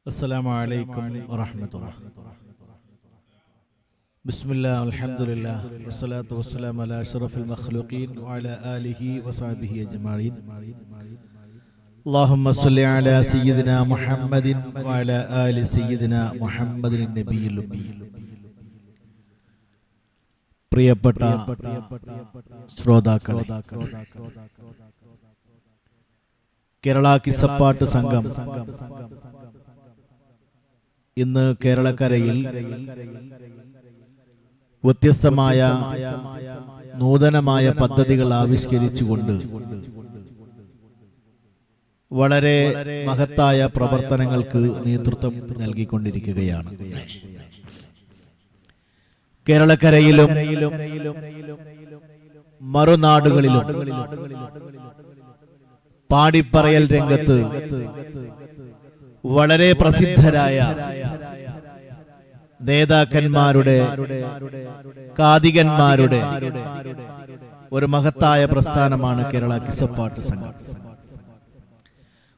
السلام عليكم ورحمة الله. بسم الله والحمد لله والصلاة والسلام على أشرف المخلوقين وعلى آله وصحبه أجمعين. اللهم صل على سيدنا محمد وعلى آل سيدنا محمد النبي الأمي. പ്രിയപ്പെട്ട ശ്രോതാക്കളെ, കേരള കിസ്സപ്പാട്ട് സംഘം ഇന്ന് കേരളക്കരയിൽ വ്യത്യസ്തമായ നൂതനമായ പദ്ധതികൾ ആവിഷ്കരിച്ചുകൊണ്ട് വളരെ മഹത്തായ പ്രവർത്തനങ്ങൾക്ക് നേതൃത്വം നൽകിക്കൊണ്ടിരിക്കുകയാണ്. കേരളക്കരയിലും മറുനാടുകളിലും പാടിപ്പറയൽ രംഗത്ത് വളരെ പ്രസിദ്ധരായ നേതാക്കന്മാരുടെ, കാതികന്മാരുടെ ഒരു മഹത്തായ പ്രസ്ഥാനമാണ് കേരള കിസ്സപ്പാട്ട് സംഘം.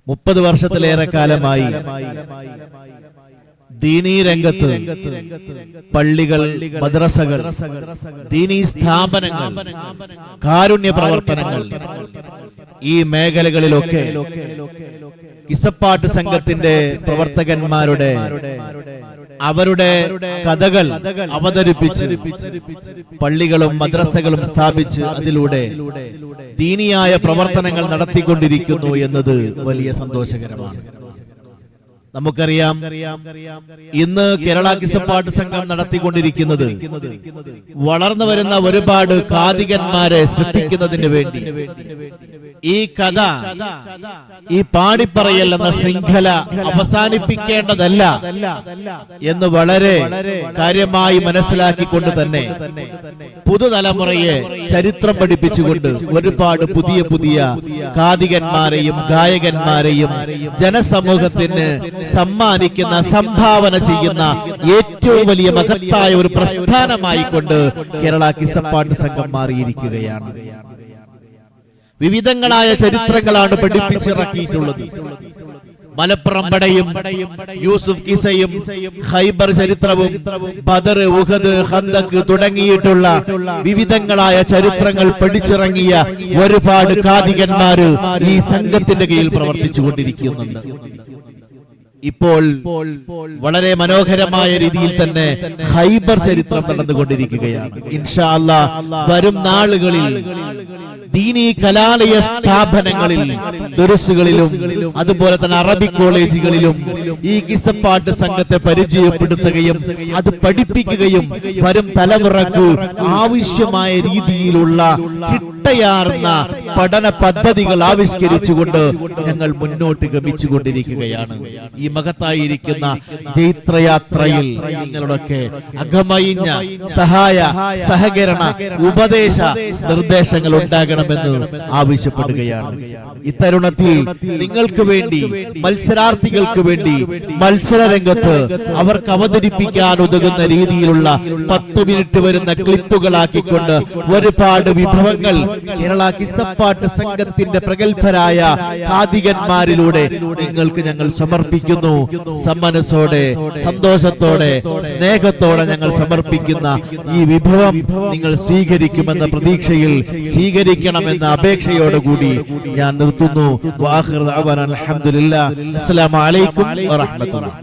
30 വർഷത്തിലേറെ കാലമായി ദീനീ രംഗത്ത് പള്ളികൾ, മദ്രസകൾ, ദീനീ സ്ഥാപനങ്ങൾ, കാരുണ്യ പ്രവർത്തനങ്ങൾ, ഈ മേഖലകളിലൊക്കെ കിസ്സപ്പാട്ട് സംഘത്തിന്റെ പ്രവർത്തകന്മാരുടെ അവരുടെ കഥകൾ അവതരിപ്പിച്ച് പള്ളികളും മദ്രസകളും സ്ഥാപിച്ച് അതിലൂടെ ദീനിയായ പ്രവർത്തനങ്ങൾ നടത്തിക്കൊണ്ടിരിക്കുന്നു എന്നത് വലിയ സന്തോഷകരമാണ്. നമുക്കറിയാം, ഇന്ന് കേരള കിസ്സപ്പാട്ട് സംഘം നടത്തിക്കൊണ്ടിരിക്കുന്നത് വളർന്നു വരുന്ന ഒരുപാട് കാതികന്മാരെ സൃഷ്ടിക്കുന്നതിന് വേണ്ടി ഈ കഥ, ഈ പാടിപ്പറയൽ എന്ന ശൃംഖല അവസാനിപ്പിക്കേണ്ടതല്ല എന്ന് വളരെ കാര്യമായി മനസ്സിലാക്കിക്കൊണ്ട് തന്നെ പുതുതലമുറയെ ചരിത്രം പഠിപ്പിച്ചുകൊണ്ട് ഒരുപാട് പുതിയ പുതിയ കാതികന്മാരെയും ഗായകന്മാരെയും ജനസമൂഹത്തിന് സമ്മാനിക്കുന്ന, സംഭാവന ചെയ്യുന്ന ഏറ്റവും വലിയ മഹത്തായ ഒരു പ്രസ്ഥാനമായിക്കൊണ്ട് കേരള കിസ്സപ്പാട്ട് സംഘം മാറിയിരിക്കുകയാണ്. വിവിധങ്ങളായ ചരിത്രങ്ങളാണ് പഠിപ്പിച്ചിറക്കിയിട്ടുള്ളത്. മലപ്പുറം പടയും, യൂസുഫ് കിസയും, ഖൈബർ ചരിത്രവും, ബദർ, ഉഹദ്, ഖന്തക് തുടങ്ങിയിട്ടുള്ള വിവിധങ്ങളായ ചരിത്രങ്ങൾ പഠിച്ചിറങ്ങിയ ഒരുപാട് കാതികന്മാര് ഈ സംഘത്തിന്റെ കീഴിൽ പ്രവർത്തിച്ചുകൊണ്ടിരിക്കുന്നുണ്ട്. ഇപ്പോൾ വളരെ മനോഹരമായ രീതിയിൽ തന്നെ ഖൈബർ ചരിത്രം നടന്നുകൊണ്ടിരിക്കുകയാണ്. ഇൻഷാ അല്ലാഹ് വരും നാളുകളിൽ ദീനീ കലാലയ സ്ഥാപനങ്ങളിൽ, ദുരുസുകളിലും അതുപോലെ തന്നെ അറബി കോളേജുകളിലും ഈ കിസ്സപ്പാട്ട് സംഘത്തെ പരിചയപ്പെടുത്തുകയും അത് പഠിപ്പിക്കുകയും വരും തലമുറക്ക് ആവശ്യമായ രീതിയിലുള്ള ചിട്ടയാർന്ന പഠന പദ്ധതികൾ ആവിഷ്കരിച്ചുകൊണ്ട് ഞങ്ങൾ മുന്നോട്ട് ഗമിച്ചുകൊണ്ടിരിക്കുകയാണ്. ഈ മഹത്തായിരിക്കുന്ന ജൈത്രയാത്രയിൽ നിങ്ങളുടെയൊക്കെ അകമയിഞ്ഞ സഹായ, സഹകരണ, ഉപദേശ നിർദ്ദേശങ്ങൾ ഉണ്ടാകണമെന്ന് ആവശ്യപ്പെടുകയാണ്. ഇത്തരുണത്തിൽ നിങ്ങൾക്ക് വേണ്ടി, മത്സരാർത്ഥികൾക്ക് വേണ്ടി മത്സര രംഗത്ത് അവർക്ക് അവതരിപ്പിക്കാൻ ഉതകുന്ന രീതിയിലുള്ള 10 മിനിറ്റ് വരുന്ന ക്ലിപ്പുകളാക്കിക്കൊണ്ട് ഒരുപാട് വിഭവങ്ങൾ കേരള കിസ്സപ്പാട്ട് സംഘത്തിന്റെ പ്രഗത്ഭരായ കാതികന്മാരിലൂടെ നിങ്ങൾക്ക് ഞങ്ങൾ സമർപ്പിക്കുന്നു. സമ്മനസ്സോടെ, സന്തോഷത്തോടെ, സ്നേഹത്തോടെ ഞങ്ങൾ സമർപ്പിക്കുന്ന ഈ വിഭവം നിങ്ങൾ സ്വീകരിക്കുമെന്ന പ്രതീക്ഷയിൽ, സ്വീകരിക്കണമെന്ന അപേക്ഷയോടുകൂടി ഞാൻ നിർത്തുന്നു. അസ്സലാമു അലൈക്കും വറഹ്മത്തുള്ളാഹി.